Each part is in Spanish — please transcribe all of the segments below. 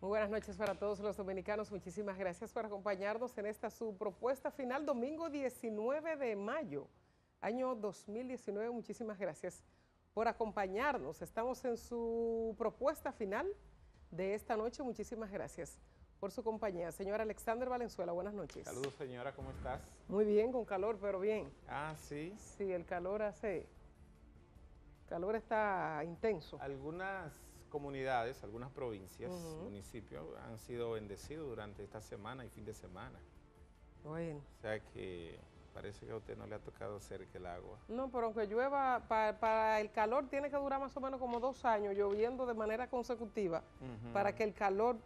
Muy buenas noches para todos los dominicanos. Muchísimas gracias por acompañarnos en esta su propuesta final, domingo 19 de mayo, año 2019. Muchísimas gracias por acompañarnos. Estamos en su propuesta final de esta noche. Muchísimas gracias por su compañía. Señora Alexander Valenzuela, buenas noches. Saludos, señora, ¿cómo estás? Muy bien, con calor, pero bien. Ah, sí. Sí, el calor está intenso. Algunas comunidades, algunas provincias, municipios han sido bendecidos durante esta semana y fin de semana. Bueno. O sea que parece que a usted no le ha tocado cerca el agua. No, pero aunque llueva, para el calor tiene que durar más o menos como 2 años lloviendo de manera consecutiva para que el calor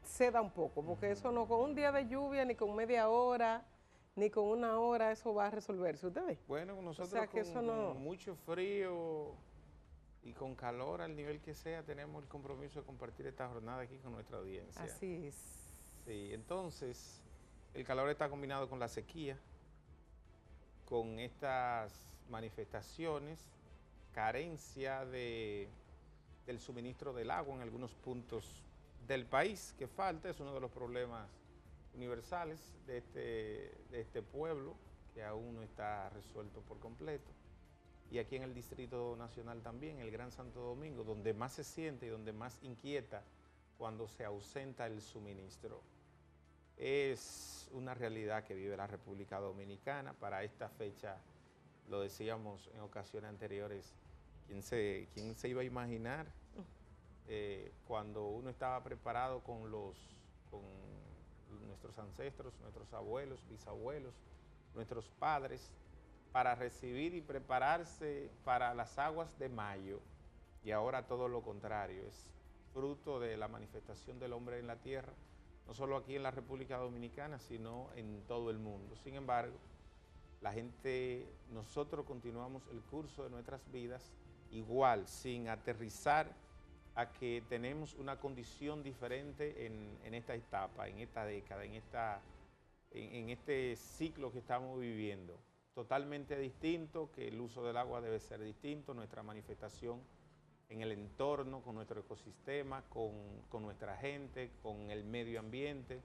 ceda un poco, porque eso no, con un día de lluvia, ni con media hora, ni con 1 hora, eso va a resolverse. ¿Usted ve? Bueno, nosotros o sea, que con mucho frío y con calor al nivel que sea, tenemos el compromiso de compartir esta jornada aquí con nuestra audiencia. Así es. Sí, entonces, el calor está combinado con la sequía, con estas manifestaciones, carencia del suministro del agua en algunos puntos del país, que falta, es uno de los problemas universales de este pueblo, que aún no está resuelto por completo. Y aquí en el Distrito Nacional también, el Gran Santo Domingo, donde más se siente y donde más inquieta cuando se ausenta el suministro. Es una realidad que vive la República Dominicana. Para esta fecha, lo decíamos en ocasiones anteriores, ¿quién se iba a imaginar cuando uno estaba preparado con nuestros ancestros, nuestros abuelos, bisabuelos, nuestros padres, para recibir y prepararse para las aguas de mayo? Y ahora todo lo contrario, es fruto de la manifestación del hombre en la tierra, no solo aquí en la República Dominicana, sino en todo el mundo. Sin embargo, nosotros continuamos el curso de nuestras vidas igual, sin aterrizar a que tenemos una condición diferente en esta etapa, en esta década, en este ciclo que estamos viviendo. Totalmente distinto, que el uso del agua debe ser distinto, nuestra manifestación en el entorno, con nuestro ecosistema, con nuestra gente, con el medio ambiente,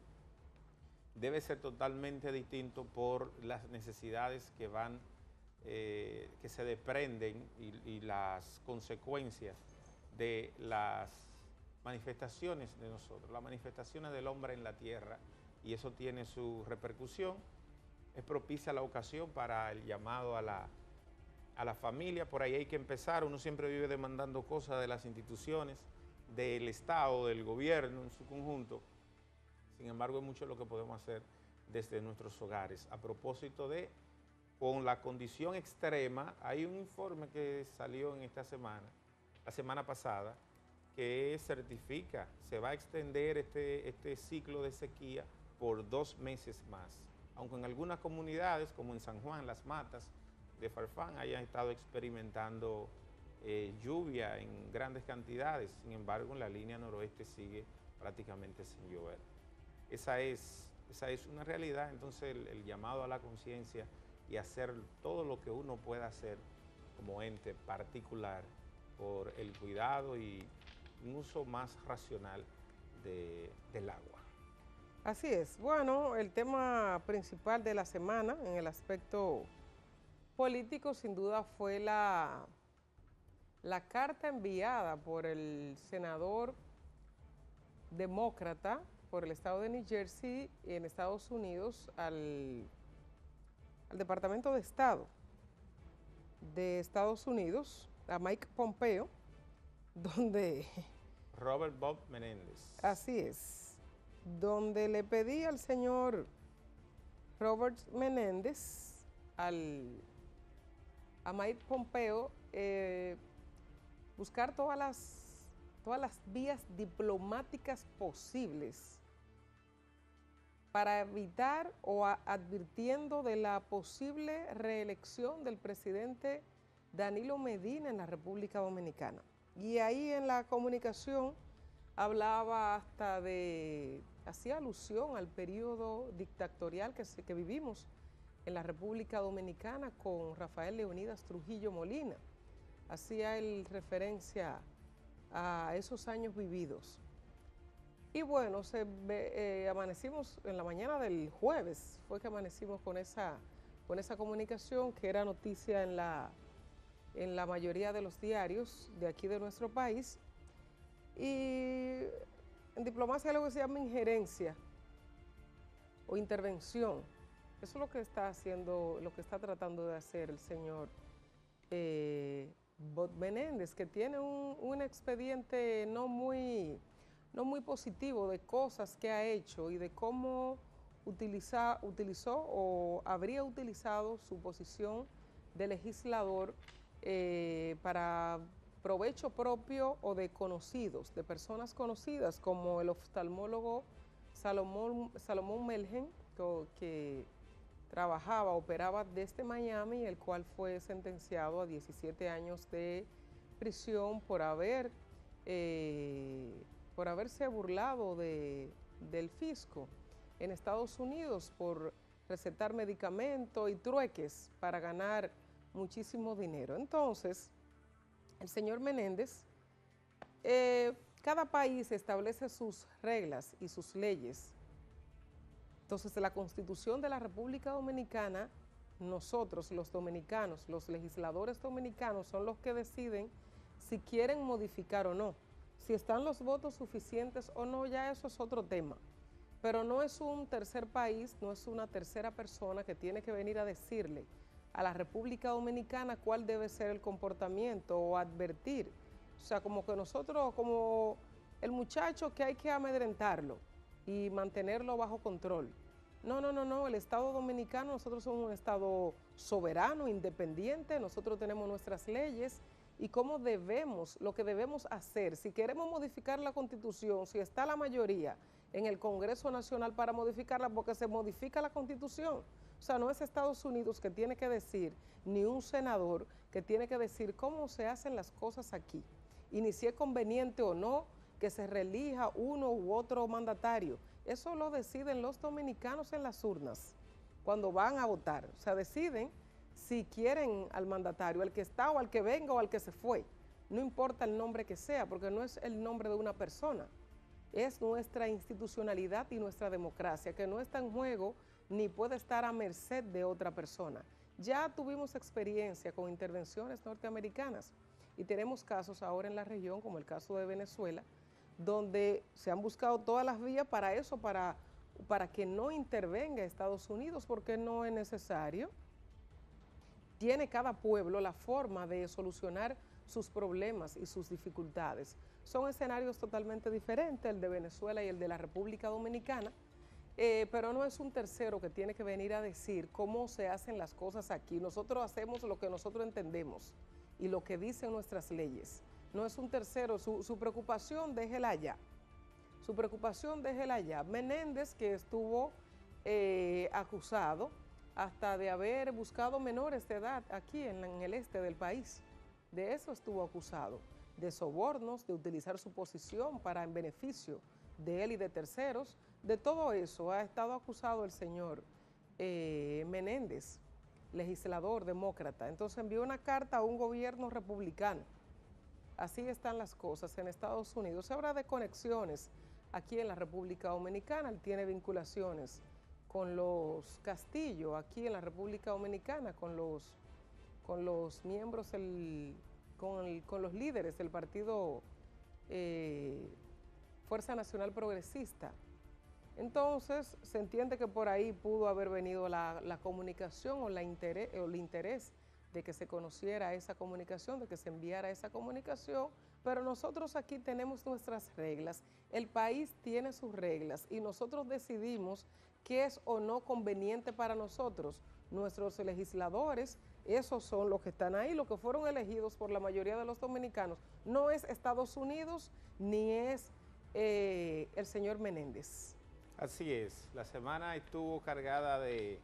debe ser totalmente distinto por las necesidades que se desprenden y las consecuencias de las manifestaciones de nosotros, las manifestaciones del hombre en la tierra, y eso tiene su repercusión. Es propicia la ocasión para el llamado a la familia. Por ahí hay que empezar. Uno siempre vive demandando cosas de las instituciones, del Estado, del gobierno en su conjunto. Sin embargo, es mucho lo que podemos hacer desde nuestros hogares. A propósito con la condición extrema, hay un informe que salió en esta semana, la semana pasada, que certifica, se va a extender este ciclo de sequía por 2 meses más. Aunque en algunas comunidades, como en San Juan, Las Matas de Farfán, hayan estado experimentando lluvia en grandes cantidades, sin embargo en la línea noroeste sigue prácticamente sin llover. Esa es una realidad. Entonces el llamado a la conciencia y hacer todo lo que uno pueda hacer como ente particular por el cuidado y un uso más racional del agua. Así es. Bueno, el tema principal de la semana en el aspecto político sin duda fue la carta enviada por el senador demócrata por el estado de New Jersey en Estados Unidos al Departamento de Estado de Estados Unidos, a Mike Pompeo, donde... Robert Bob Menéndez. Así es, donde le pedí al señor Robert Menéndez, a Mike Pompeo, buscar todas las vías diplomáticas posibles para evitar o advirtiendo de la posible reelección del presidente Danilo Medina en la República Dominicana. Y ahí en la comunicación hablaba hacía alusión al periodo dictatorial que vivimos en la República Dominicana con Rafael Leonidas Trujillo Molina. Hacía él referencia a esos años vividos. Y bueno, amanecimos en la mañana del jueves, fue que amanecimos con esa comunicación que era noticia en la mayoría de los diarios de aquí de nuestro país. Y en diplomacia hay algo que se llama injerencia o intervención. Eso es lo que está haciendo, lo que está tratando de hacer el señor Menéndez, que tiene un expediente no muy positivo de cosas que ha hecho y de cómo utilizó o habría utilizado su posición de legislador para provecho propio o de conocidos, de personas conocidas, como el oftalmólogo Salomón Melgen, que operaba desde Miami, el cual fue sentenciado a 17 años de prisión por haberse burlado del fisco en Estados Unidos, por recetar medicamentos y trueques para ganar muchísimo dinero. Entonces, el señor Menéndez, cada país establece sus reglas y sus leyes. Entonces, la Constitución de la República Dominicana, nosotros los dominicanos, los legisladores dominicanos son los que deciden si quieren modificar o no. Si están los votos suficientes o no, ya eso es otro tema. Pero no es un tercer país, no es una tercera persona que tiene que venir a decirle a la República Dominicana cuál debe ser el comportamiento o advertir. O sea, como que nosotros, como el muchacho que hay que amedrentarlo y mantenerlo bajo control. No, el Estado Dominicano, nosotros somos un Estado soberano, independiente, nosotros tenemos nuestras leyes y cómo debemos, lo que debemos hacer. Si queremos modificar la Constitución, si está la mayoría en el Congreso Nacional para modificarla, porque se modifica la Constitución. O sea, no es Estados Unidos que tiene que decir, ni un senador que tiene que decir cómo se hacen las cosas aquí, y ni si es conveniente o no que se reelija uno u otro mandatario. Eso lo deciden los dominicanos en las urnas cuando van a votar. O sea, deciden si quieren al mandatario, al que está o al que venga o al que se fue. No importa el nombre que sea, porque no es el nombre de una persona. Es nuestra institucionalidad y nuestra democracia, que no está en juego ni puede estar a merced de otra persona. Ya tuvimos experiencia con intervenciones norteamericanas y tenemos casos ahora en la región, como el caso de Venezuela, donde se han buscado todas las vías para eso, para que no intervenga Estados Unidos, porque no es necesario. Tiene cada pueblo la forma de solucionar sus problemas y sus dificultades. Son escenarios totalmente diferentes, el de Venezuela y el de la República Dominicana, pero no es un tercero que tiene que venir a decir cómo se hacen las cosas aquí. Nosotros hacemos lo que nosotros entendemos y lo que dicen nuestras leyes. No es un tercero, su preocupación déjela allá. Su preocupación déjela allá. Menéndez, que estuvo acusado hasta de haber buscado menores de edad aquí en el este del país. De eso estuvo acusado, de sobornos, de utilizar su posición para en beneficio de él y de terceros. De todo eso ha estado acusado el señor Menéndez, legislador demócrata. Entonces envió una carta a un gobierno republicano. Así están las cosas en Estados Unidos. Se habla de conexiones aquí en la República Dominicana. Él tiene vinculaciones con los Castillo aquí en la República Dominicana, con los miembros, con los líderes del partido Fuerza Nacional Progresista. Entonces se entiende que por ahí pudo haber venido la comunicación o el interés de que se conociera esa comunicación, de que se enviara esa comunicación, pero nosotros aquí tenemos nuestras reglas, el país tiene sus reglas y nosotros decidimos qué es o no conveniente para nosotros. Nuestros legisladores, esos son los que están ahí, los que fueron elegidos por la mayoría de los dominicanos, no es Estados Unidos ni es el señor Menéndez. Así es, la semana estuvo cargada de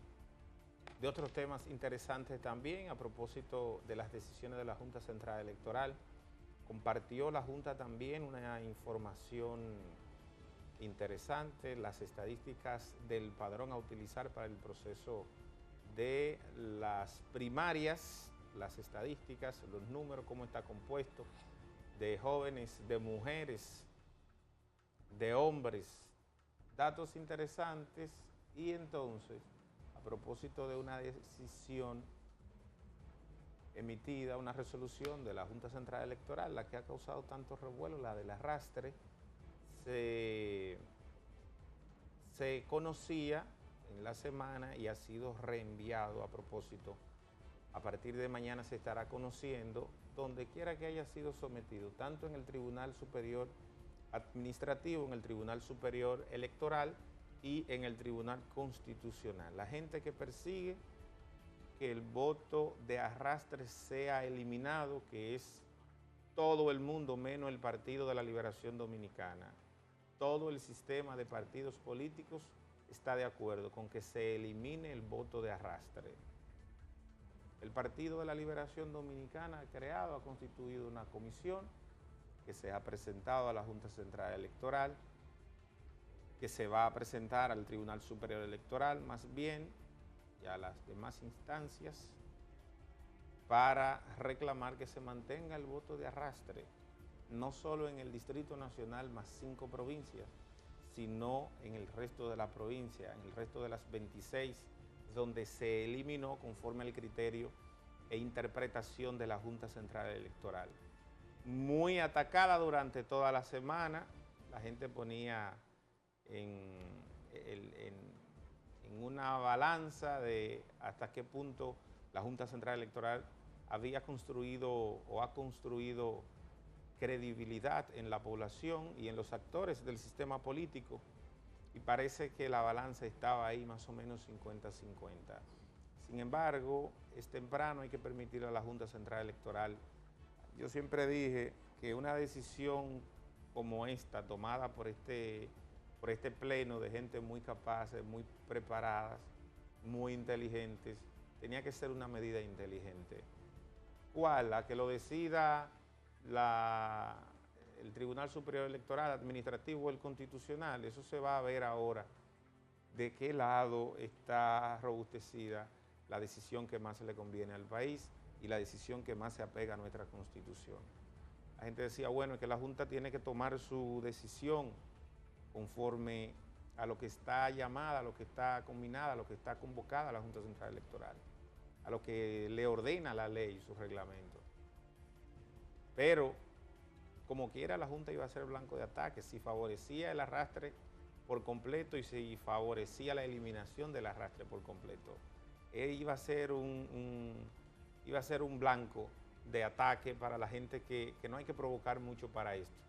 otros temas interesantes también a propósito de las decisiones de la Junta Central Electoral. Compartió la Junta también una información interesante, las estadísticas del padrón a utilizar para el proceso de las primarias, las estadísticas, los números, cómo está compuesto, de jóvenes, de mujeres, de hombres, datos interesantes, y entonces, a propósito de una decisión emitida, una resolución de la Junta Central Electoral, la que ha causado tanto revuelo, la del arrastre, se conocía en la semana y ha sido reenviado a propósito. A partir de mañana se estará conociendo donde quiera que haya sido sometido, tanto en el Tribunal Superior Administrativo, en el Tribunal Superior Electoral y en el Tribunal Constitucional. La gente que persigue que el voto de arrastre sea eliminado, que es todo el mundo menos el Partido de la Liberación Dominicana, todo el sistema de partidos políticos está de acuerdo con que se elimine el voto de arrastre. El Partido de la Liberación Dominicana ha constituido una comisión que se ha presentado a la Junta Central Electoral, que se va a presentar al Tribunal Superior Electoral, más bien, y a las demás instancias, para reclamar que se mantenga el voto de arrastre, no solo en el Distrito Nacional más 5 provincias, sino en el resto de la provincia, en el resto de las 26, donde se eliminó conforme al criterio e interpretación de la Junta Central Electoral. Muy atacada durante toda la semana, la gente ponía en una balanza de hasta qué punto la Junta Central Electoral había construido o ha construido credibilidad en la población y en los actores del sistema político, y parece que la balanza estaba ahí más o menos 50-50. Sin embargo, es temprano, hay que permitir a la Junta Central Electoral. Yo siempre dije que una decisión como esta, tomada por este pleno de gente muy capaces, muy preparadas, muy inteligentes, tenía que ser una medida inteligente. ¿Cuál? La que lo decida el Tribunal Superior Electoral, Administrativo o el Constitucional. Eso se va a ver ahora de qué lado está robustecida la decisión que más se le conviene al país y la decisión que más se apega a nuestra Constitución. La gente decía, bueno, es que la Junta tiene que tomar su decisión conforme a lo que está llamada, a lo que está combinada, a lo que está convocada la Junta Central Electoral, a lo que le ordena la ley y su reglamento. Pero, como quiera, la Junta iba a ser blanco de ataque si favorecía el arrastre por completo y si favorecía la eliminación del arrastre por completo. Iba a ser un blanco de ataque para la gente que no hay que provocar mucho para esto.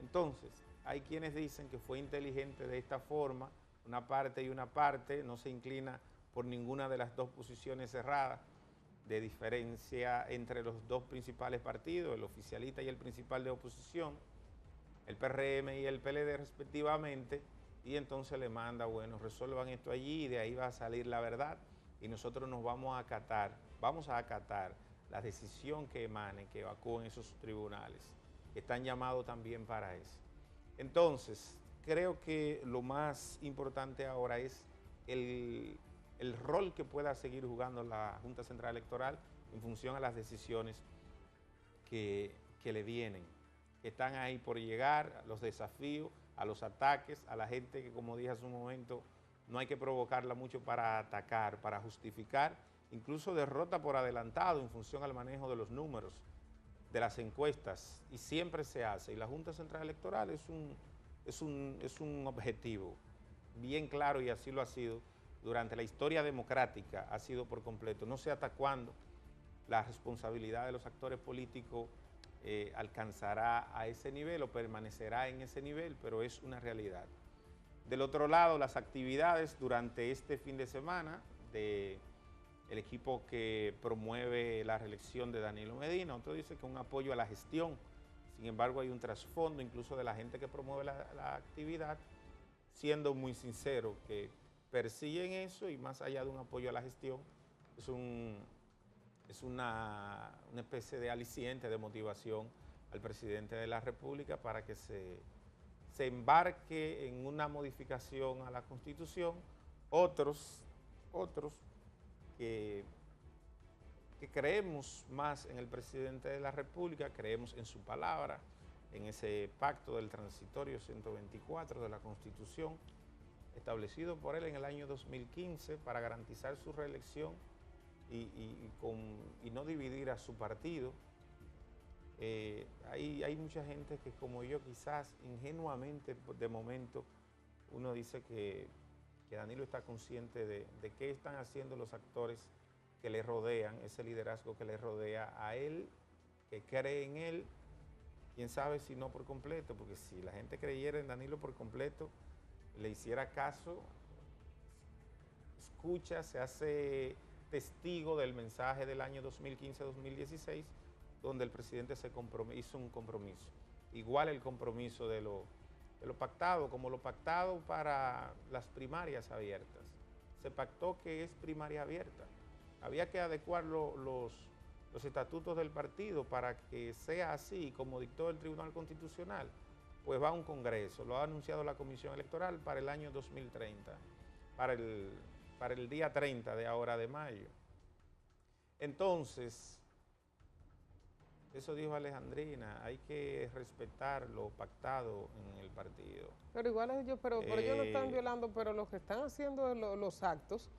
Entonces, hay quienes dicen que fue inteligente de esta forma, una parte y una parte, no se inclina por ninguna de las dos posiciones cerradas, de diferencia entre los dos principales partidos, el oficialista y el principal de oposición, el PRM y el PLD respectivamente, y entonces le manda, bueno, resuelvan esto allí y de ahí va a salir la verdad y nosotros nos vamos a acatar la decisión que emane, que evacúen esos tribunales, que están llamados también para eso. Entonces, creo que lo más importante ahora es el rol que pueda seguir jugando la Junta Central Electoral en función a las decisiones que le vienen, que están ahí por llegar, a los desafíos, a los ataques, a la gente que, como dije hace un momento, no hay que provocarla mucho para atacar, para justificar, incluso derrota por adelantado en función al manejo de los números, de las encuestas, y siempre se hace. Y la Junta Central Electoral es un objetivo bien claro, y así lo ha sido durante la historia democrática, ha sido por completo. No sé hasta cuándo la responsabilidad de los actores políticos alcanzará a ese nivel o permanecerá en ese nivel, pero es una realidad. Del otro lado, las actividades durante este fin de semana del equipo que promueve la reelección de Danilo Medina, otro dice que un apoyo a la gestión. Sin embargo, hay un trasfondo incluso de la gente que promueve la actividad, siendo muy sincero, que persiguen eso, y más allá de un apoyo a la gestión, es una especie de aliciente, de motivación al presidente de la República para que se embarque en una modificación a la Constitución. Otros que creemos más en el presidente de la República, creemos en su palabra, en ese pacto del transitorio 124 de la Constitución, establecido por él en el año 2015 para garantizar su reelección y no dividir a su partido. Hay mucha gente que, como yo, quizás ingenuamente de momento uno dice que Danilo está consciente de qué están haciendo los actores que le rodean, ese liderazgo que le rodea a él, que cree en él. Quién sabe si no por completo, porque si la gente creyera en Danilo por completo, le hiciera caso, escucha, se hace testigo del mensaje del año 2015-2016, donde el presidente hizo un compromiso. Igual el compromiso de lo pactado, como lo pactado para las primarias abiertas. Se pactó que es primaria abierta. Había que adecuar los estatutos del partido para que sea así, como dictó el Tribunal Constitucional. Pues va a un congreso, lo ha anunciado la Comisión Electoral para el año 2030, para el día 30 de ahora de mayo. Entonces, eso dijo Alejandrina, hay que respetar lo pactado en el partido. Pero igual ellos, pero ellos no están violando, pero los que están haciendo los actos,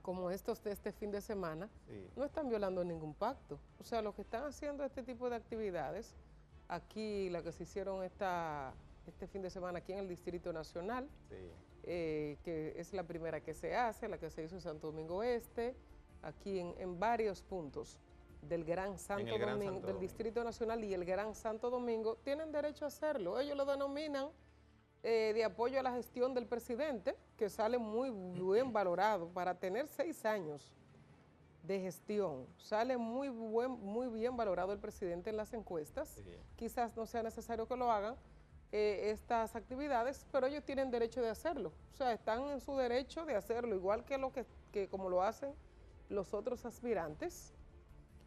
como estos de este fin de semana, sí, no están violando ningún pacto. O sea, los que están haciendo este tipo de actividades, aquí la que se hicieron este fin de semana aquí en el Distrito Nacional, sí, que es la primera que se hace, la que se hizo en Santo Domingo Este, aquí en varios puntos del Gran Santo Domingo, del Distrito Nacional y el Gran Santo Domingo, tienen derecho a hacerlo. Ellos lo denominan de apoyo a la gestión del presidente, que sale muy bien valorado. Para tener 6 años de gestión, sale muy bien valorado el presidente en las encuestas. Sí. Quizás no sea necesario que lo hagan estas actividades, pero ellos tienen derecho de hacerlo. O sea, están en su derecho de hacerlo, igual que como lo hacen los otros aspirantes.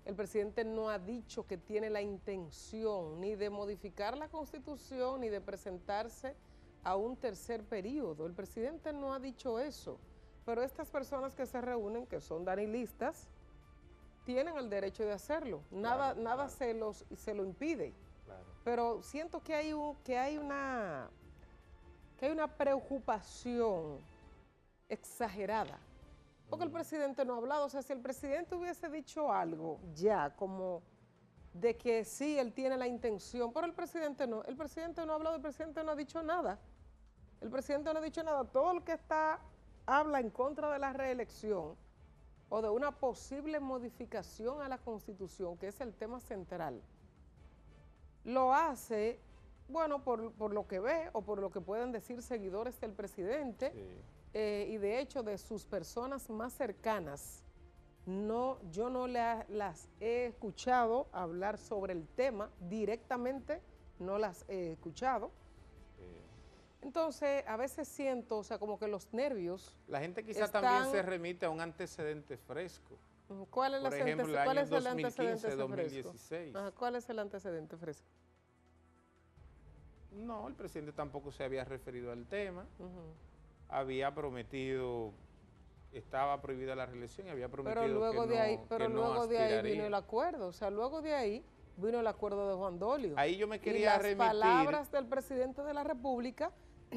El presidente no ha dicho que tiene la intención ni de modificar la Constitución ni de presentarse a un tercer periodo. El presidente no ha dicho eso, pero estas personas que se reúnen, que son danilistas, tienen el derecho de hacerlo. Nada, claro, nada claro, se lo impide. Claro. Pero siento que hay una preocupación exagerada. Porque el presidente no ha hablado. O sea, si el presidente hubiese dicho algo ya, como de que sí, él tiene la intención, pero el presidente no ha hablado, el presidente no ha dicho nada. El presidente no ha dicho nada. Todo el que habla en contra de la reelección o de una posible modificación a la Constitución, que es el tema central, lo hace, bueno, por lo que ve o por lo que pueden decir seguidores del presidente. Sí. Y de hecho de sus personas más cercanas, yo no las he escuchado hablar sobre el tema directamente, no las he escuchado. Entonces, a veces siento, o sea, como que los nervios... La gente quizás también se remite a un antecedente fresco. ¿Cuál es, el antecedente 2016. Ajá, ¿cuál es el antecedente fresco? No, el presidente tampoco se había referido al tema. Había prometido, estaba prohibida la reelección y había prometido que luego de ahí vino el acuerdo. O sea, luego de ahí vino el acuerdo de Juan Dolio. Ahí yo me quería remitir. Y las palabras del presidente de la República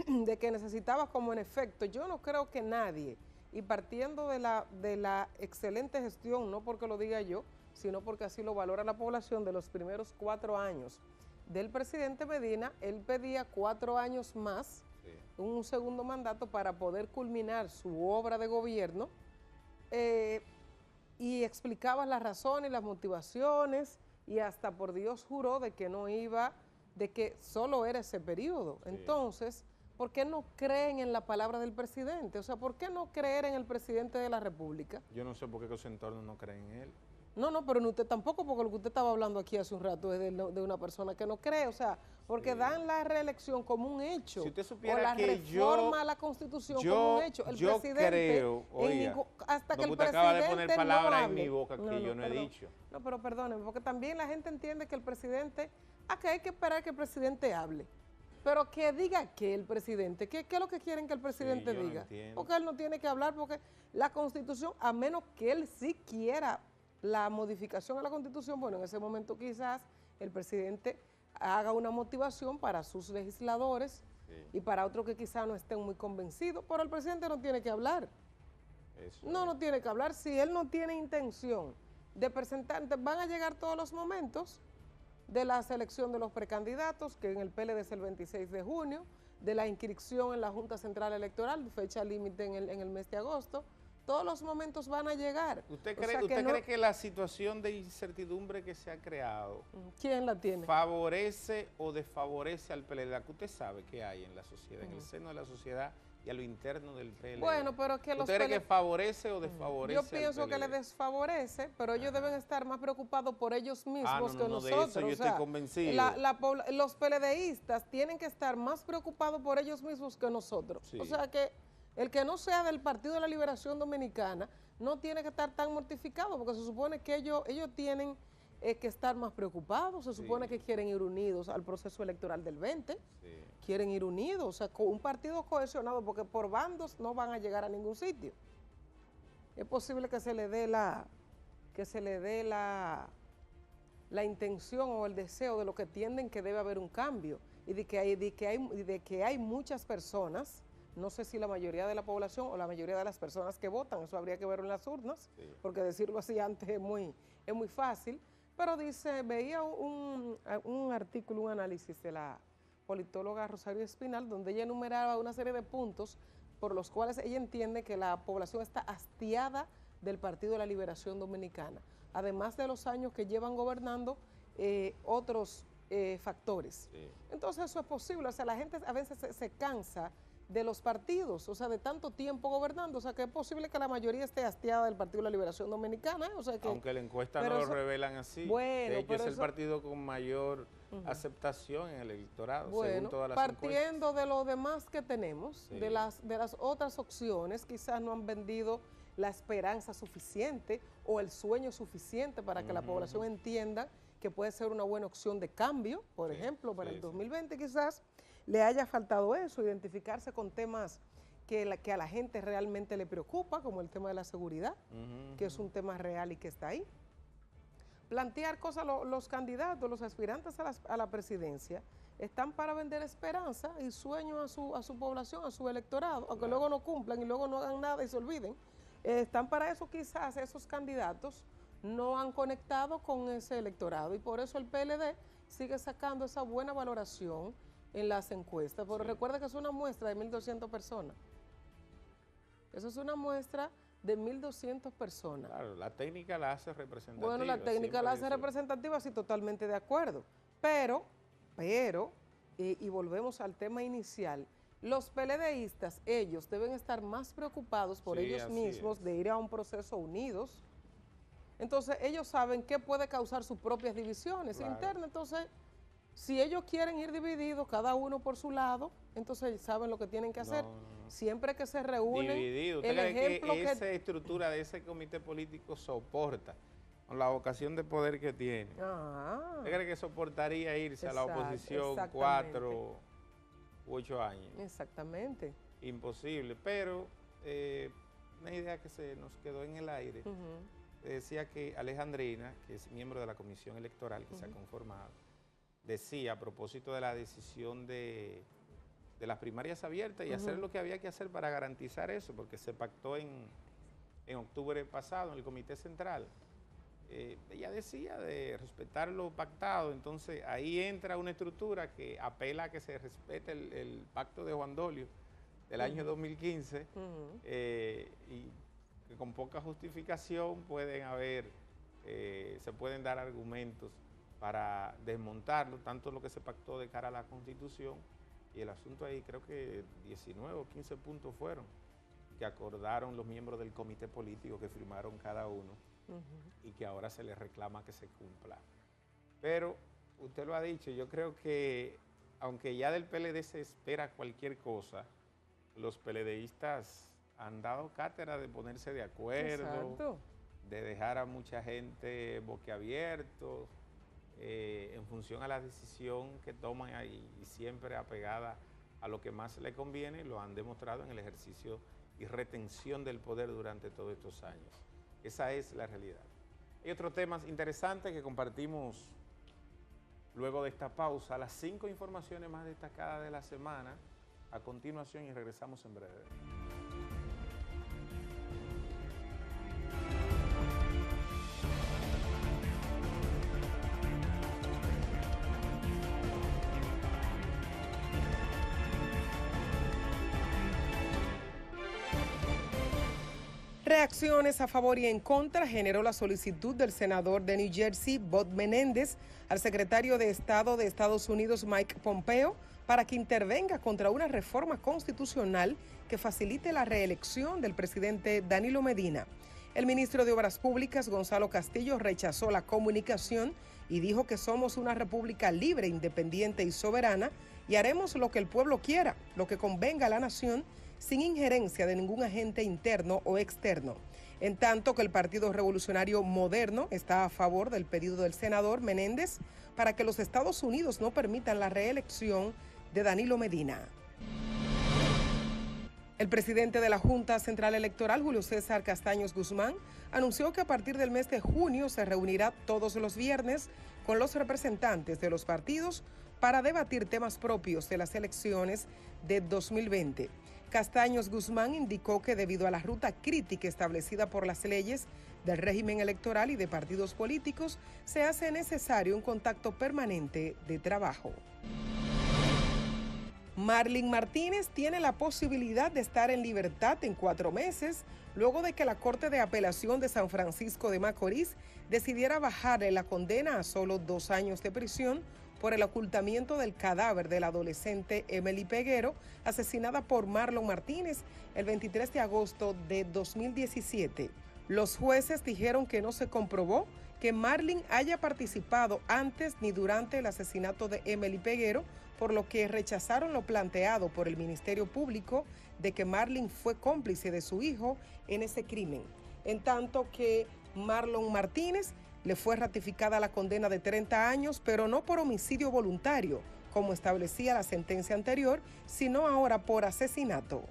de que necesitaba, como en efecto, yo no creo que nadie, y partiendo de la excelente gestión, no porque lo diga yo, sino porque así lo valora la población, de los primeros 4 años del presidente Medina, él pedía 4 años más, un segundo mandato para poder culminar su obra de gobierno, y explicaba las razones y las motivaciones, y hasta por Dios juró de que no iba, de que solo era ese periodo. Sí. Entonces, ¿por qué no creen en la palabra del presidente? O sea, ¿por qué no creer en el presidente de la República? Yo no sé por qué los entornos no creen en él. No, pero en usted tampoco, porque lo que usted estaba hablando aquí hace un rato es de una persona que no cree, o sea, porque dan la reelección como un hecho, si usted supiera, o la que reforma a la Constitución como un hecho. El presidente creo, hasta que el presidente acaba de poner palabras en mi boca que yo no he dicho. No, pero perdónenme, porque también la gente entiende que el presidente, que hay que esperar que el presidente hable. Pero que diga que el presidente, ¿qué es lo que quieren que el presidente diga? Porque él no tiene que hablar, porque la Constitución, a menos que él sí quiera la modificación a la Constitución, bueno, en ese momento quizás el presidente haga una motivación para sus legisladores y para otros que quizá no estén muy convencidos, pero el presidente no tiene que hablar. No tiene que hablar. Si él no tiene intención de presentar, van a llegar todos los momentos de la selección de los precandidatos, que en el PLD es el 26 de junio, de la inscripción en la Junta Central Electoral, fecha límite en el mes de agosto. Todos los momentos van a llegar. ¿Usted cree que la situación de incertidumbre que se ha creado, ¿quién la tiene?, favorece o desfavorece al PLD? Que usted sabe que hay en la sociedad, en el seno de la sociedad y a lo interno del PLD. Bueno, pero que ¿Usted cree que favorece o desfavorece? Yo pienso que le desfavorece, pero ellos deben estar más preocupados por ellos mismos que nosotros. De eso yo estoy convencido. Los PLDistas tienen que estar más preocupados por ellos mismos que nosotros. Sí. O sea que el que no sea del Partido de la Liberación Dominicana no tiene que estar tan mortificado, porque se supone que ellos tienen que estar más preocupados, se supone que quieren ir unidos al proceso electoral del 20, quieren ir unidos, o sea, con un partido cohesionado, porque por bandos no van a llegar a ningún sitio. Es posible que se le dé la intención o el deseo de lo que entienden que debe haber un cambio, y de que hay muchas personas, no sé si la mayoría de la población o la mayoría de las personas que votan, eso habría que verlo en las urnas, porque decirlo así antes es muy fácil, pero veía un artículo, un análisis de la politóloga Rosario Espinal, donde ella enumeraba una serie de puntos por los cuales ella entiende que la población está hastiada del Partido de la Liberación Dominicana, además de los años que llevan gobernando otros factores. Entonces eso es posible, o sea, la gente a veces se cansa de los partidos, o sea, de tanto tiempo gobernando, o sea, que es posible que la mayoría esté hastiada del Partido de la Liberación Dominicana, o sea que... Aunque la encuesta no lo revelan así, de hecho es el partido con mayor aceptación en el electorado, según todas las encuestas. Partiendo de lo demás que tenemos, de las otras opciones, quizás no han vendido la esperanza suficiente o el sueño suficiente para que la población entienda que puede ser una buena opción de cambio, por ejemplo, para el 2020 quizás, le haya faltado eso, identificarse con temas que a la gente realmente le preocupa, como el tema de la seguridad, que es un tema real y que está ahí. Plantear cosas, los candidatos, los aspirantes a la presidencia, están para vender esperanza y sueño a su población, a su electorado, aunque luego no cumplan y luego no hagan nada y se olviden. Están para eso. Quizás esos candidatos no han conectado con ese electorado y por eso el PLD sigue sacando esa buena valoración en las encuestas, pero recuerda que es una muestra de 1.200 personas. Eso es una muestra de 1.200 personas. Claro, la técnica la hace representativa. Bueno, la técnica la hace representativa, sí, totalmente de acuerdo. Pero, y volvemos al tema inicial, los PLDistas, ellos deben estar más preocupados por ellos mismos de ir a un proceso unidos. Entonces, ellos saben qué puede causar sus propias divisiones internas. Entonces, si ellos quieren ir divididos, cada uno por su lado, entonces saben lo que tienen que hacer. Siempre que se reúnen... Dividido. ¿Usted cree que esa estructura de ese comité político soporta, con la vocación de poder que tiene? ¿Usted cree que soportaría irse a la oposición 4 u 8 años? Exactamente. Imposible, pero una idea que se nos quedó en el aire, decía que Alejandrina, que es miembro de la comisión electoral que se ha conformado, decía a propósito de la decisión de las primarias abiertas y hacer lo que había que hacer para garantizar eso, porque se pactó en octubre pasado en el Comité Central. Ella decía de respetar lo pactado, entonces ahí entra una estructura que apela a que se respete el pacto de Juan Dolio del año 2015 y que con poca justificación se pueden dar argumentos para desmontarlo, tanto lo que se pactó de cara a la Constitución, y el asunto ahí creo que 19 o 15 puntos fueron que acordaron los miembros del comité político que firmaron cada uno y que ahora se les reclama que se cumpla. Pero usted lo ha dicho, yo creo que aunque ya del PLD se espera cualquier cosa, los PLDistas han dado cátedra de ponerse de acuerdo, de dejar a mucha gente boquiabiertos, en función a la decisión que toman ahí y siempre apegada a lo que más le conviene, lo han demostrado en el ejercicio y retención del poder durante todos estos años. Esa es la realidad. Hay otros temas interesantes que compartimos luego de esta pausa, las 5 informaciones más destacadas de la semana a continuación y regresamos en breve. Reacciones a favor y en contra generó la solicitud del senador de New Jersey, Bob Menéndez, al secretario de Estado de Estados Unidos, Mike Pompeo, para que intervenga contra una reforma constitucional que facilite la reelección del presidente Danilo Medina. El ministro de Obras Públicas, Gonzalo Castillo, rechazó la comunicación y dijo que somos una república libre, independiente y soberana y haremos lo que el pueblo quiera, lo que convenga a la nación, sin injerencia de ningún agente interno o externo. En tanto que el Partido Revolucionario Moderno está a favor del pedido del senador Menéndez para que los Estados Unidos no permitan la reelección de Danilo Medina. El presidente de la Junta Central Electoral, Julio César Castaños Guzmán, anunció que a partir del mes de junio se reunirá todos los viernes con los representantes de los partidos para debatir temas propios de las elecciones de 2020. Castaños Guzmán indicó que debido a la ruta crítica establecida por las leyes del régimen electoral y de partidos políticos, se hace necesario un contacto permanente de trabajo. Marlene Martínez tiene la posibilidad de estar en libertad en 4 meses, luego de que la Corte de Apelación de San Francisco de Macorís decidiera bajarle la condena a solo 2 años de prisión por el ocultamiento del cadáver de la adolescente Emily Peguero, asesinada por Marlon Martínez el 23 de agosto de 2017. Los jueces dijeron que no se comprobó que Marlene haya participado antes ni durante el asesinato de Emily Peguero, por lo que rechazaron lo planteado por el Ministerio Público de que Marlene fue cómplice de su hijo en ese crimen. En tanto que Marlon Martínez le fue ratificada la condena de 30 años, pero no por homicidio voluntario, como establecía la sentencia anterior, sino ahora por asesinato.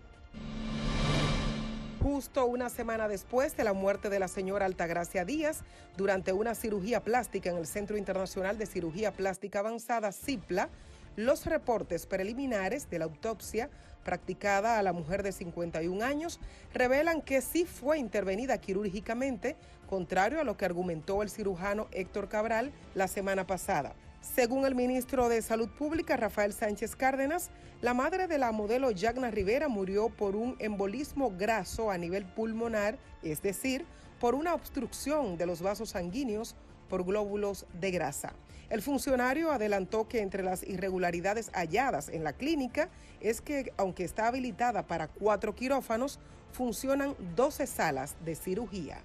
Justo una semana después de la muerte de la señora Altagracia Díaz, durante una cirugía plástica en el Centro Internacional de Cirugía Plástica Avanzada, CIPLA, los reportes preliminares de la autopsia practicada a la mujer de 51 años revelan que sí fue intervenida quirúrgicamente, contrario a lo que argumentó el cirujano Héctor Cabral la semana pasada. Según el ministro de Salud Pública, Rafael Sánchez Cárdenas, la madre de la modelo Yagna Rivera murió por un embolismo graso a nivel pulmonar, es decir, por una obstrucción de los vasos sanguíneos por glóbulos de grasa. El funcionario adelantó que entre las irregularidades halladas en la clínica es que, aunque está habilitada para 4 quirófanos, funcionan 12 salas de cirugía.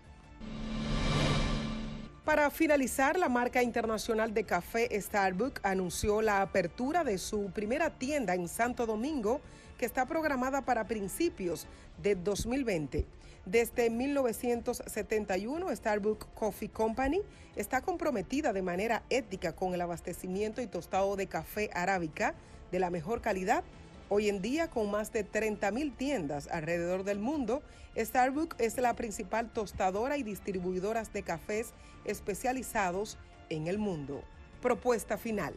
Para finalizar, la marca internacional de café Starbucks anunció la apertura de su primera tienda en Santo Domingo, que está programada para principios de 2020. Desde 1971, Starbucks Coffee Company está comprometida de manera ética con el abastecimiento y tostado de café arábica de la mejor calidad. Hoy en día, con más de 30,000 tiendas alrededor del mundo, Starbucks es la principal tostadora y distribuidora de cafés especializados en el mundo. Propuesta final.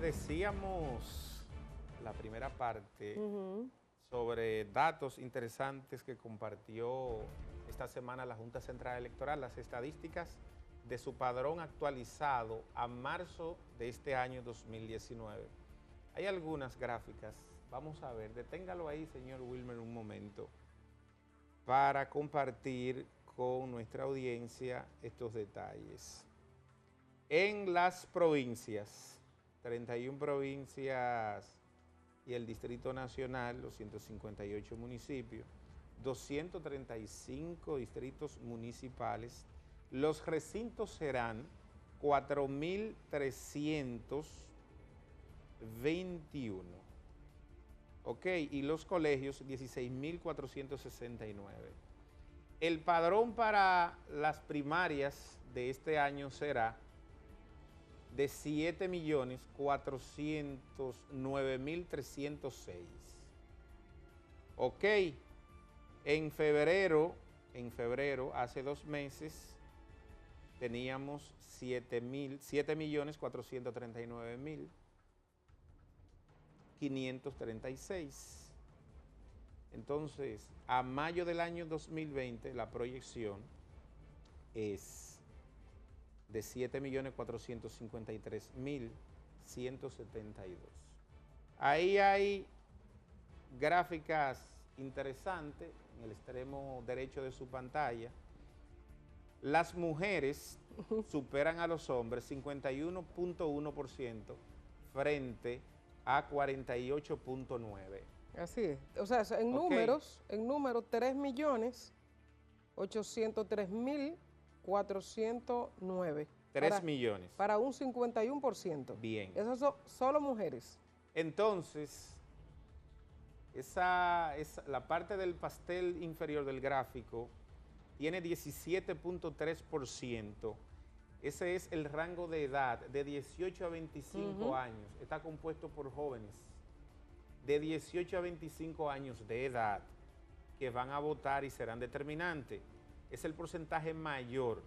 Decíamos la primera parte sobre datos interesantes que compartió esta semana la Junta Central Electoral, las estadísticas de su padrón actualizado a marzo de este año 2019. Hay algunas gráficas, vamos a ver, deténgalo ahí, señor Wilmer, un momento, para compartir con nuestra audiencia estos detalles. En las provincias, 31 provincias y el Distrito Nacional, los 158 municipios, 235 distritos municipales. Los recintos serán 4.321. ¿Ok? Y los colegios 16.469. El padrón para las primarias de este año será de 7.409.306. Ok, en febrero, hace 2 meses, teníamos 7.439.536. Entonces, a mayo del año 2020, la proyección es de 7.453.172. Ahí hay gráficas interesantes en el extremo derecho de su pantalla. Las mujeres superan a los hombres 51.1% frente a 48.9%. Así es. O sea, en números, 3.803.409. 3 millones. Para un 51%. Bien. Esas son solo mujeres. Entonces, la parte del pastel inferior del gráfico tiene 17.3%. Ese es el rango de edad de 18 a 25 años. Está compuesto por jóvenes de 18 a 25 años de edad que van a votar y serán determinantes. Es el porcentaje mayor,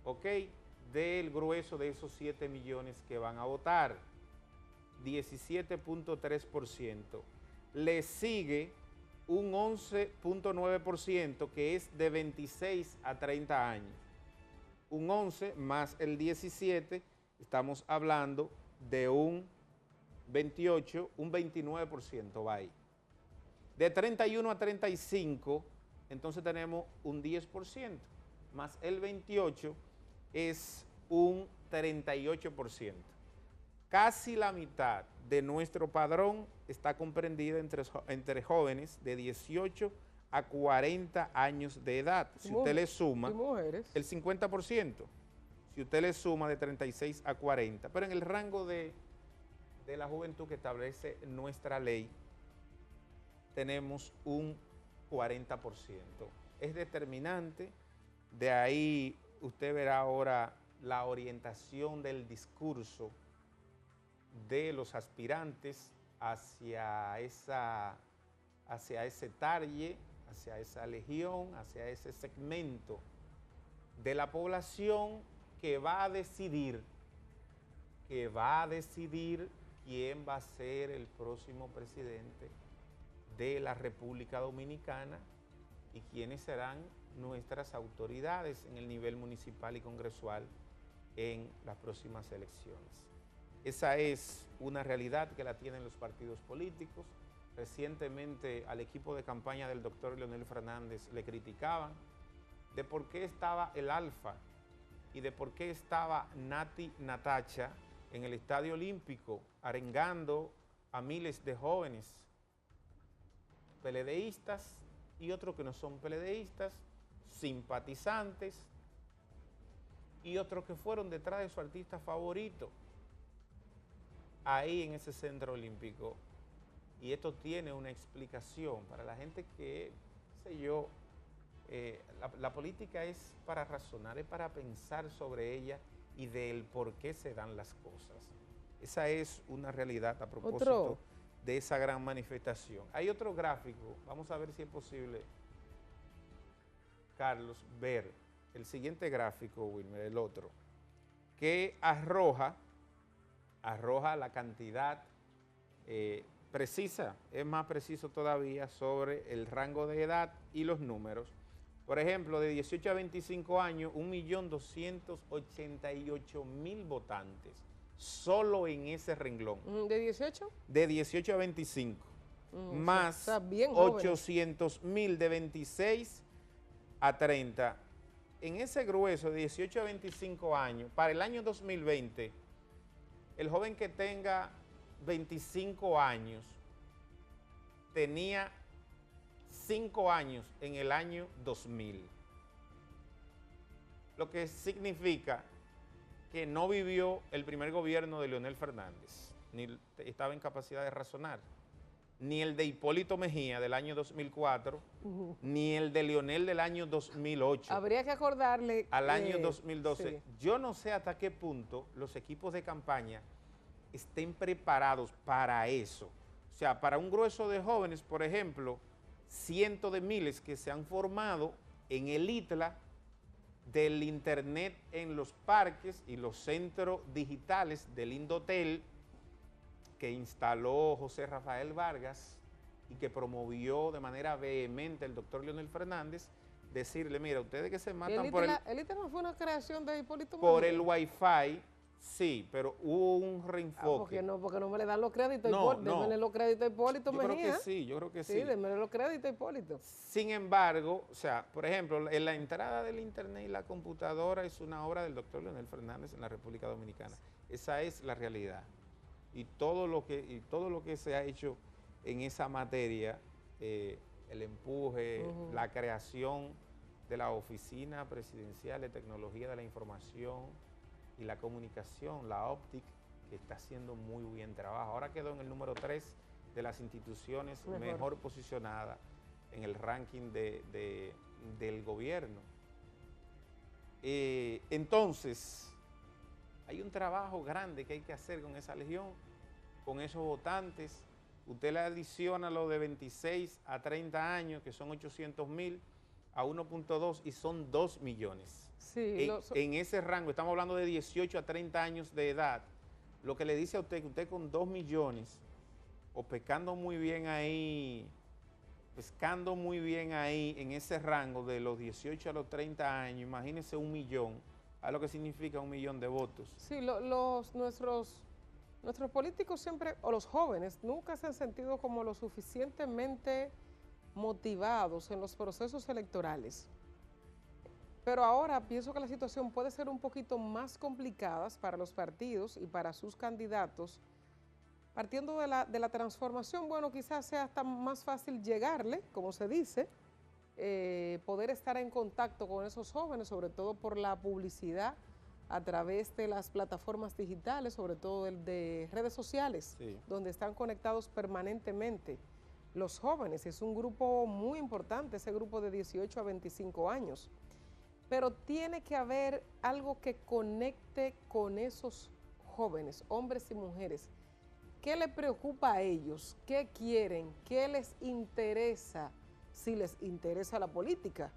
¿ok?, del grueso de esos 7 millones que van a votar, 17.3%. Le sigue un 11.9% que es de 26 a 30 años. Un 11 más el 17, estamos hablando de un 28, un 29% va ahí. De 31 a 35, entonces tenemos un 10%, más el 28 es un 38%. Casi la mitad de nuestro padrón está comprendida entre jóvenes de 18 a 40 años de edad. Si usted le suma el 50%, si usted le suma de 36 a 40, pero en el rango de la juventud que establece nuestra ley, tenemos un 40%. Es determinante. De ahí usted verá ahora la orientación del discurso de los aspirantes hacia ese target, hacia esa legión, hacia ese segmento de la población que va a decidir quién va a ser el próximo presidente de la República Dominicana y quiénes serán nuestras autoridades en el nivel municipal y congresual en las próximas elecciones. Esa es una realidad que la tienen los partidos políticos. Recientemente al equipo de campaña del doctor Leonel Fernández le criticaban de por qué estaba el Alfa y de por qué estaba Natacha en el Estadio Olímpico arengando a miles de jóvenes PLDistas y otros que no son PLDistas, simpatizantes y otros que fueron detrás de su artista favorito ahí en ese centro olímpico. Y esto tiene una explicación para la gente que, qué sé yo, la política es para razonar, es para pensar sobre ella y del por qué se dan las cosas. Esa es una realidad a propósito de esa gran manifestación. Hay otro gráfico, vamos a ver si es posible, Carlos, ver el siguiente gráfico, Wilmer, el otro, que arroja la cantidad precisa, es más preciso todavía sobre el rango de edad y los números. Por ejemplo, de 18 a 25 años, 1.288.000 votantes, solo en ese renglón. ¿De 18? De 18 a 25, más 800.000 de 26 a 30. En ese grueso de 18 a 25 años, para el año 2020, el joven que tenga 25 años tenía 5 años en el año 2000. Lo que significa que no vivió el primer gobierno de Leonel Fernández, ni estaba en capacidad de razonar, ni el de Hipólito Mejía del año 2004, ni el de Leonel del año 2008. Habría que acordarle. Al año 2012. Sí. Yo no sé hasta qué punto los equipos de campaña estén preparados para eso. O sea, para un grueso de jóvenes, por ejemplo, cientos de miles que se han formado en el ITLA del Internet en los parques y los centros digitales del Indotel que instaló José Rafael Vargas y que promovió de manera vehemente el doctor Leonel Fernández, decirle, mira, ustedes que se matan por el ITLA no fue una creación de Hipólito por Mejía. el Wi-Fi, sí, pero hubo un reenfoque. Porque no me le dan los créditos a No, Hipólito. no. Denme los créditos a Hipólito Mejía. Yo creo que sí, yo creo que sí. Sí, denme los créditos a Hipólito. Sin embargo, o sea, por ejemplo, en la entrada del Internet y la computadora es una obra del doctor Leonel Fernández en la República Dominicana. Esa es la realidad. Y todo lo que se ha hecho en esa materia, el empuje, la creación de la Oficina Presidencial de Tecnología de la Información y la Comunicación, la OPTIC, que está haciendo muy bien trabajo. Ahora quedó en el número 3 de las instituciones mejor posicionadas en el ranking del gobierno. Entonces, hay un trabajo grande que hay que hacer con esa legión, con esos votantes. Usted le adiciona lo de 26 a 30 años, que son 800,000, a 1.2 y son 2 millones. Sí, en ese rango, estamos hablando de 18 a 30 años de edad. Lo que le dice a usted que usted con 2 millones, o pescando muy bien ahí en ese rango de los 18 a los 30 años, imagínese 1 millón, a lo que significa 1 millón de votos. Sí, nuestros políticos siempre, o los jóvenes, nunca se han sentido como lo suficientemente motivados en los procesos electorales. Pero ahora pienso que la situación puede ser un poquito más complicada para los partidos y para sus candidatos. Partiendo de la transformación, bueno, quizás sea hasta más fácil llegarle, como se dice, poder estar en contacto con esos jóvenes, sobre todo por la publicidad a través de las plataformas digitales, sobre todo de redes sociales, sí, donde están conectados permanentemente los jóvenes. Es un grupo muy importante, ese grupo de 18 a 25 años. Pero tiene que haber algo que conecte con esos jóvenes, hombres y mujeres. ¿Qué les preocupa a ellos? ¿Qué quieren? ¿Qué les interesa? Si les interesa la política.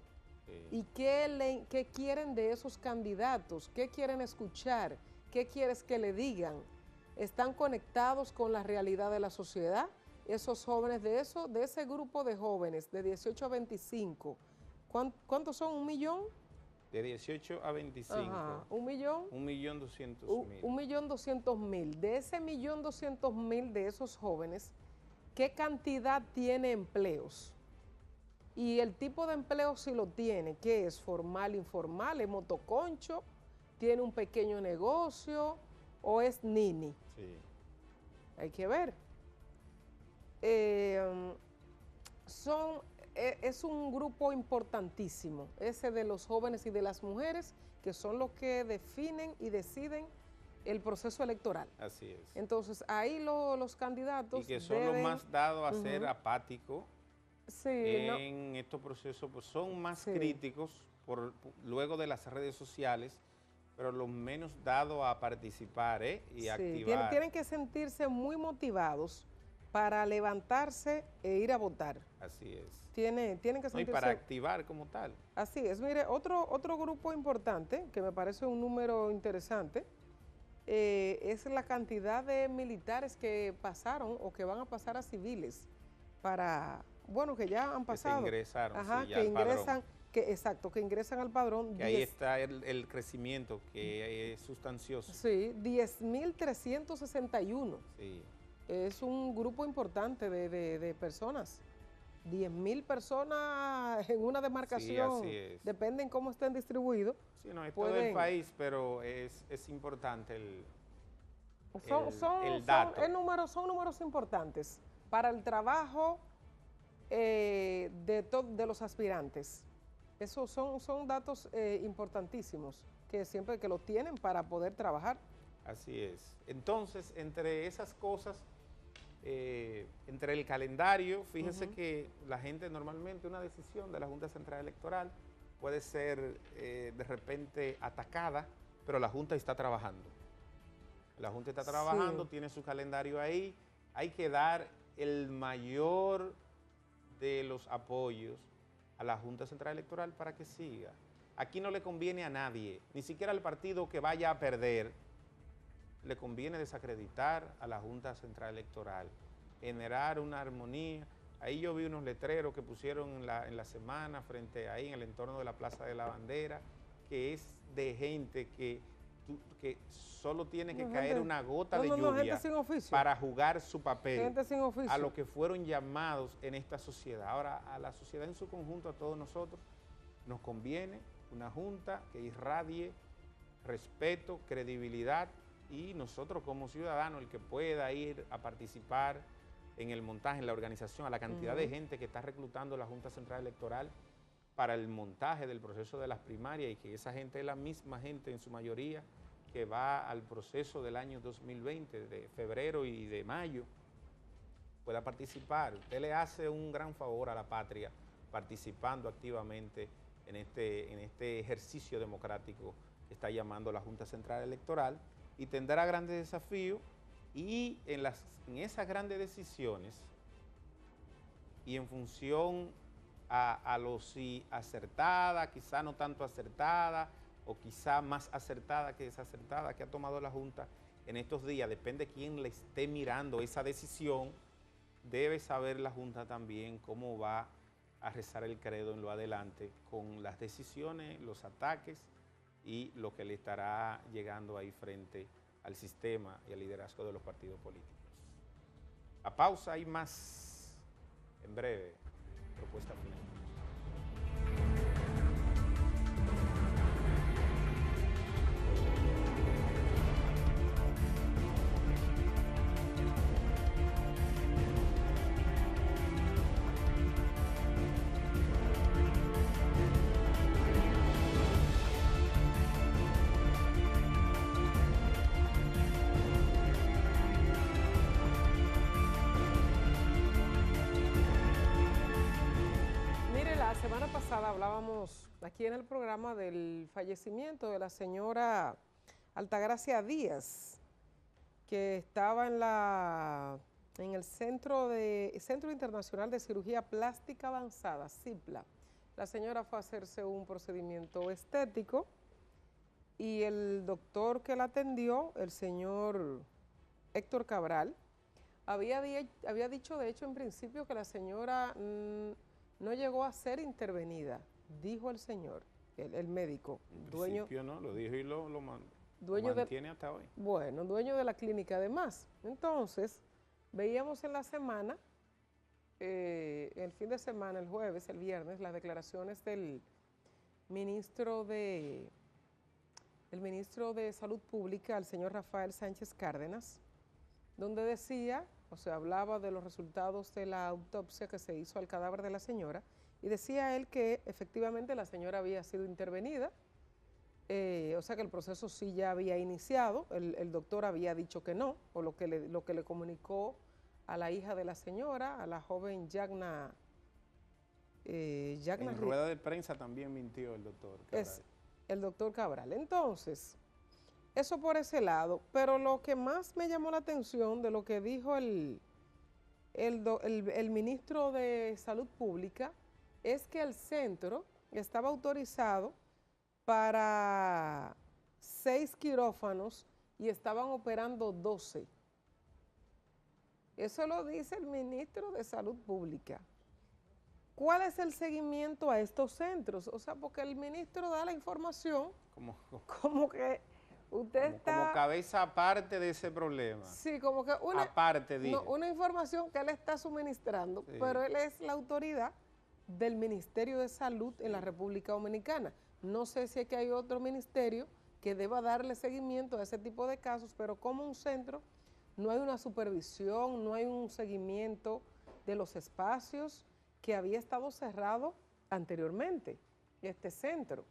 ¿Y qué quieren de esos candidatos? ¿Qué quieren escuchar? ¿Qué quieres que le digan? ¿Están conectados con la realidad de la sociedad? Esos jóvenes de ese grupo de jóvenes de 18 a 25, ¿cuántos son? ¿1 millón? De 18 a 25. Ajá. ¿1 millón? 1.200.000. 1.200.000. De ese 1.200.000 de esos jóvenes, ¿qué cantidad tiene empleos? Y el tipo de empleo si lo tiene, ¿qué es? ¿Formal, informal? ¿Es motoconcho? ¿Tiene un pequeño negocio? ¿O es nini? Sí. Hay que ver. Es un grupo importantísimo, ese de los jóvenes y de las mujeres, que son los que definen y deciden el proceso electoral. Así es. Entonces, ahí los candidatos y que son los más dados a ser apáticos. Sí, en estos procesos, pues son más críticos luego de las redes sociales, pero los menos dados a participar y activar. Tienen que sentirse muy motivados para levantarse e ir a votar. Así es. Tienen que sentirse... Y para activar como tal. Así es. Mire, otro grupo importante, que me parece un número interesante, es la cantidad de militares que pasaron o que van a pasar a civiles para... Bueno, que ya han pasado. Que se ingresaron, ajá, sí, que ingresan, que ingresan al padrón. Que ahí está el crecimiento, que es sustancioso. Sí, 10.361. Sí. Es un grupo importante de personas. 10.000 personas en una demarcación. Sí, así es. Depende en cómo estén distribuidos. Sí, no es todo el país, pero es importante el dato. Son números importantes para el trabajo de los aspirantes. Esos son datos importantísimos que siempre que lo tienen para poder trabajar. Así es. Entonces, entre esas cosas, entre el calendario, fíjese que la gente normalmente una decisión de la Junta Central Electoral puede ser de repente atacada, pero la Junta está trabajando. La Junta está trabajando, sí, tiene su calendario ahí. Hay que dar el mayor de los apoyos a la Junta Central Electoral para que siga. Aquí no le conviene a nadie, ni siquiera al partido que vaya a perder, le conviene desacreditar a la Junta Central Electoral, generar una armonía. Ahí yo vi unos letreros que pusieron en la semana frente ahí en el entorno de la Plaza de la Bandera, que es de gente que solo tiene que caer una gota de lluvia para jugar su papel a lo que fueron llamados en esta sociedad. Ahora, a la sociedad en su conjunto, a todos nosotros, nos conviene una junta que irradie respeto, credibilidad, y nosotros como ciudadanos, el que pueda ir a participar en el montaje, en la organización, a la cantidad de gente que está reclutando la Junta Central Electoral para el montaje del proceso de las primarias, y que esa gente es la misma gente en su mayoría que va al proceso del año 2020, de febrero y de mayo, pueda participar. Usted le hace un gran favor a la patria participando activamente en este ejercicio democrático que está llamando la Junta Central Electoral, y tendrá grandes desafíos, y en esas grandes decisiones y en función a lo si acertada, quizá no tanto acertada, o quizá más acertada que desacertada que ha tomado la Junta en estos días, depende de quién le esté mirando esa decisión, debe saber la Junta también cómo va a rezar el credo en lo adelante con las decisiones, los ataques y lo que le estará llegando ahí frente al sistema y al liderazgo de los partidos políticos. A pausa, hay más en breve. Propuesta final. Hablábamos aquí en el programa del fallecimiento de la señora Altagracia Díaz, que estaba en el Centro Internacional de Cirugía Plástica Avanzada, CIPLA. La señora fue a hacerse un procedimiento estético y el doctor que la atendió, el señor Héctor Cabral, había dicho de hecho en principio que la señora no llegó a ser intervenida, dijo el señor, el médico. En principio no, lo dijo y lo mantiene hasta hoy. Bueno, dueño de la clínica además. Entonces, veíamos en la semana, el fin de semana, el jueves, el viernes, las declaraciones del ministro de Salud Pública, el señor Rafael Sánchez Cárdenas, donde decía, o sea, hablaba de los resultados de la autopsia que se hizo al cadáver de la señora, y decía él que efectivamente la señora había sido intervenida, o sea que el proceso sí ya había iniciado, el doctor había dicho que no, o lo que le comunicó a la hija de la señora, a la joven Yagna. En rueda de prensa también mintió el doctor Cabral. Es el doctor Cabral. Entonces, eso por ese lado, pero lo que más me llamó la atención de lo que dijo el ministro de Salud Pública es que el centro estaba autorizado para 6 quirófanos y estaban operando 12. Eso lo dice el ministro de Salud Pública. ¿Cuál es el seguimiento a estos centros? O sea, porque el ministro da la información como que usted está... Como cabeza aparte de ese problema. Sí, como que una información que él está suministrando, sí, pero él es la autoridad del Ministerio de Salud en la República Dominicana. No sé si es que hay otro ministerio que deba darle seguimiento a ese tipo de casos, pero como un centro no hay una supervisión, no hay un seguimiento de los espacios que había estado cerrado anteriormente, este centro.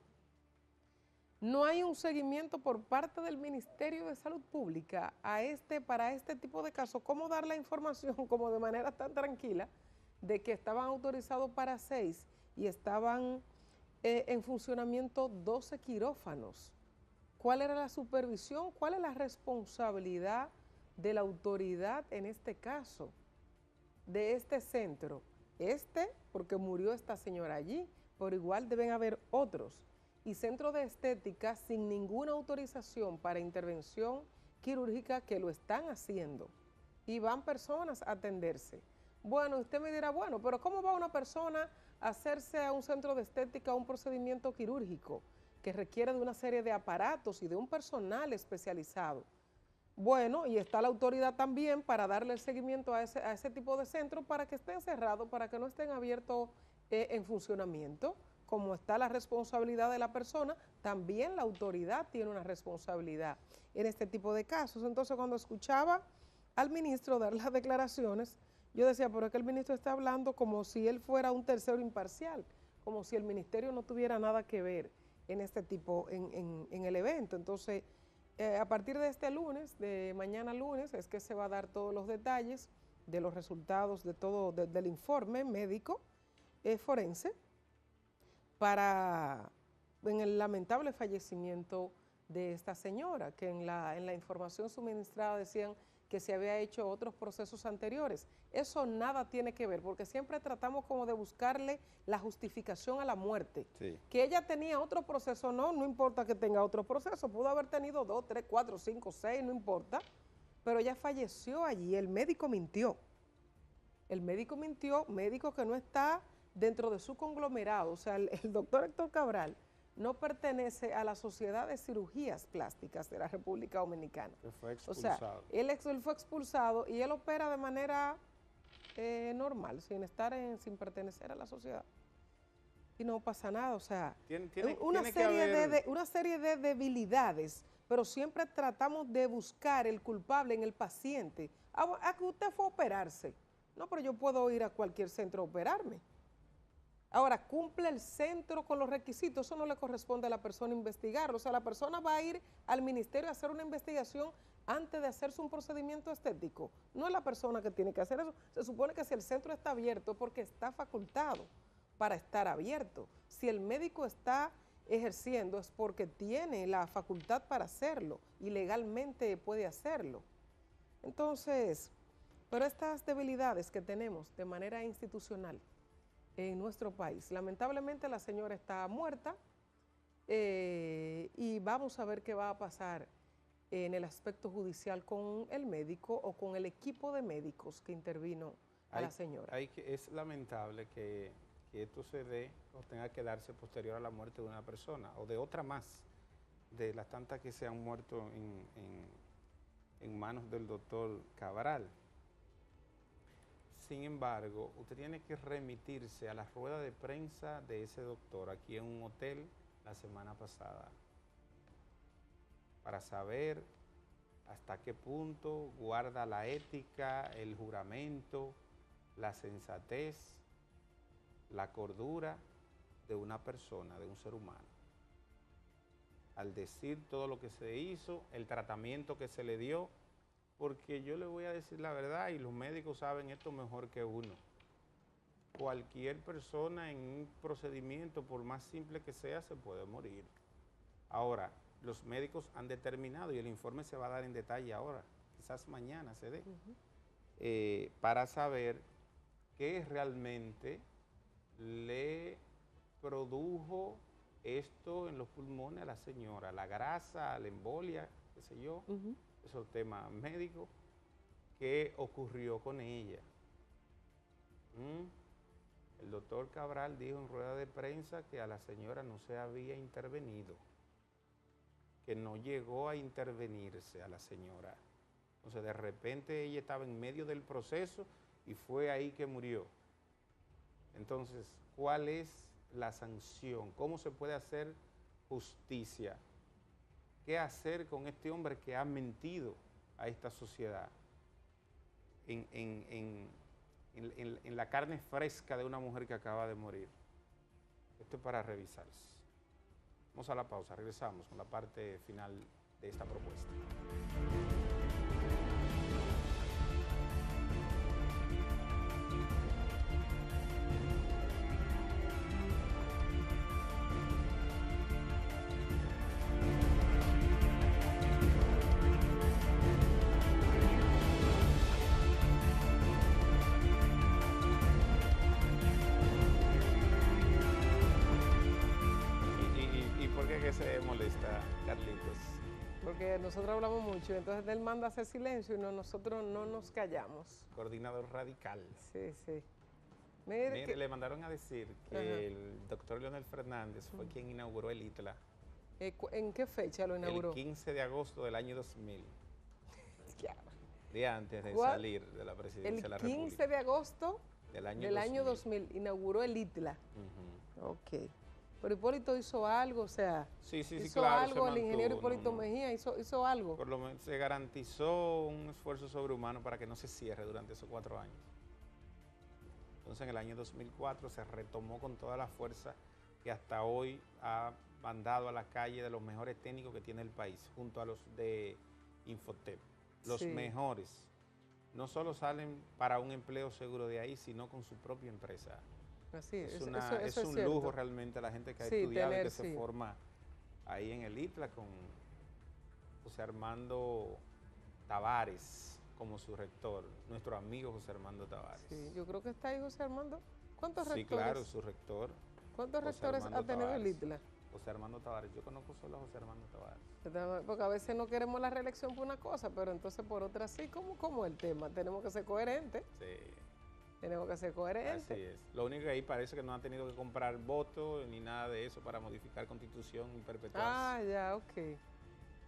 No hay un seguimiento por parte del Ministerio de Salud Pública para este tipo de casos. ¿Cómo dar la información como de manera tan tranquila de que estaban autorizados para 6 y estaban en funcionamiento 12 quirófanos? ¿Cuál era la supervisión? ¿Cuál es la responsabilidad de la autoridad en este caso, de este centro? Porque murió esta señora allí, pero igual deben haber otros. Y centros de estética sin ninguna autorización para intervención quirúrgica que lo están haciendo. Y van personas a atenderse. Bueno, usted me dirá, bueno, pero ¿cómo va una persona a hacerse a un centro de estética un procedimiento quirúrgico que requiere de una serie de aparatos y de un personal especializado? Bueno, y está la autoridad también para darle el seguimiento a ese tipo de centros para que estén cerrados, para que no estén abiertos en funcionamiento. Como está la responsabilidad de la persona, también la autoridad tiene una responsabilidad en este tipo de casos. Entonces, cuando escuchaba al ministro dar las declaraciones, yo decía, pero es que el ministro está hablando como si él fuera un tercero imparcial, como si el ministerio no tuviera nada que ver en este tipo, en el evento. Entonces, a partir de este lunes, de mañana lunes, es que se va a dar todos los detalles de los resultados de todo, del informe médico forense, en el lamentable fallecimiento de esta señora, que en la información suministrada decían que se había hecho otros procesos anteriores. Eso nada tiene que ver, porque siempre tratamos como de buscarle la justificación a la muerte. Sí. Que ella tenía otro proceso, no importa que tenga otro proceso, pudo haber tenido 2, 3, 4, 5, 6, no importa, pero ella falleció allí, el médico mintió. El médico mintió, médico que no está dentro de su conglomerado, o sea, el doctor Héctor Cabral no pertenece a la Sociedad de Cirugías Plásticas de la República Dominicana. Que fue expulsado. O sea, él fue expulsado y él opera de manera normal, sin pertenecer a la sociedad. Y no pasa nada, o sea, una serie de debilidades, pero siempre tratamos de buscar el culpable en el paciente. ¿A que usted fue a operarse? No, pero yo puedo ir a cualquier centro a operarme. Ahora, ¿cumple el centro con los requisitos? Eso no le corresponde a la persona investigarlo. O sea, la persona va a ir al ministerio a hacer una investigación antes de hacerse un procedimiento estético. No es la persona que tiene que hacer eso. Se supone que si el centro está abierto es porque está facultado para estar abierto. Si el médico está ejerciendo es porque tiene la facultad para hacerlo y legalmente puede hacerlo. Entonces, pero estas debilidades que tenemos de manera institucional en nuestro país. Lamentablemente la señora está muerta y vamos a ver qué va a pasar en el aspecto judicial con el médico o con el equipo de médicos que intervino a la señora. Es lamentable que esto se dé o tenga que darse posterior a la muerte de una persona o de otra más, de las tantas que se han muerto en manos del doctor Cabral. Sin embargo, usted tiene que remitirse a la rueda de prensa de ese doctor aquí en un hotel la semana pasada para saber hasta qué punto guarda la ética, el juramento, la sensatez, la cordura de una persona, de un ser humano. Al decir todo lo que se hizo, el tratamiento que se le dio, porque yo le voy a decir la verdad y los médicos saben esto mejor que uno. Cualquier persona en un procedimiento, por más simple que sea, se puede morir. Ahora, los médicos han determinado, y el informe se va a dar en detalle ahora, quizás mañana se dé, para saber qué realmente le produjo esto en los pulmones a la señora, la grasa, la embolia, qué sé yo, esos temas médicos, qué ocurrió con ella. El doctor Cabral dijo en rueda de prensa que a la señora no se había intervenido, que no llegó a intervenirse a la señora. Entonces, de repente ella estaba en medio del proceso y fue ahí que murió. Entonces, ¿cuál es la sanción? ¿Cómo se puede hacer justicia? ¿Qué hacer con este hombre que ha mentido a esta sociedad en en la carne fresca de una mujer que acaba de morir. Esto es para revisarse. Vamos a la pausa, regresamos con la parte final de esta propuesta. ¿Qué se molesta, Carlitos? Porque nosotros hablamos mucho, entonces él manda a hacer silencio y nosotros no nos callamos. Coordinador radical. Sí, sí. Mire, le mandaron a decir que el doctor Leonel Fernández fue quien inauguró el ITLA. ¿En qué fecha lo inauguró? El 15 de agosto del año 2000. Ya. Día antes de salir de la presidencia de la República. El 15 de agosto del año 2000 inauguró el ITLA. Ok. Pero Hipólito hizo algo, o sea, sí, hizo claro, algo, el ingeniero Hipólito Mejía hizo algo. Por lo menos se garantizó un esfuerzo sobrehumano para que no se cierre durante esos 4 años. Entonces en el año 2004 se retomó con toda la fuerza que hasta hoy ha mandado a la calle de los mejores técnicos que tiene el país, junto a los de Infotep. Los mejores. No solo salen para un empleo seguro de ahí, sino con su propia empresa. Así es un lujo realmente la gente que ha estudiado y que se forma ahí en el ITLA con José Armando Tavares como su rector, nuestro amigo José Armando Tavares. Sí, yo creo que está ahí José Armando. ¿Cuántos rectores? Sí, claro, su rector. ¿Cuántos rectores ha tenido el ITLA? José Armando Tavares, yo conozco solo a José Armando Tavares. Porque a veces no queremos la reelección por una cosa, pero entonces por otra sí, como el tema, tenemos que ser coherentes. Sí. Tenemos que ser coherentes. Así es. Lo único que ahí parece que no han tenido que comprar votos ni nada de eso para modificar constitución y perpetuarse. Ah, ya, ok.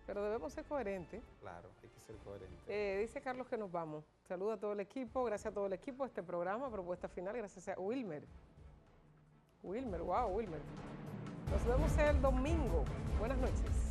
Pero debemos ser coherentes. Claro, hay que ser coherentes. Dice Carlos que nos vamos. Saluda a todo el equipo, gracias a todo el equipo. Este programa, propuesta final, gracias a Wilmer. Wilmer, wow, Wilmer. Nos vemos el domingo. Buenas noches.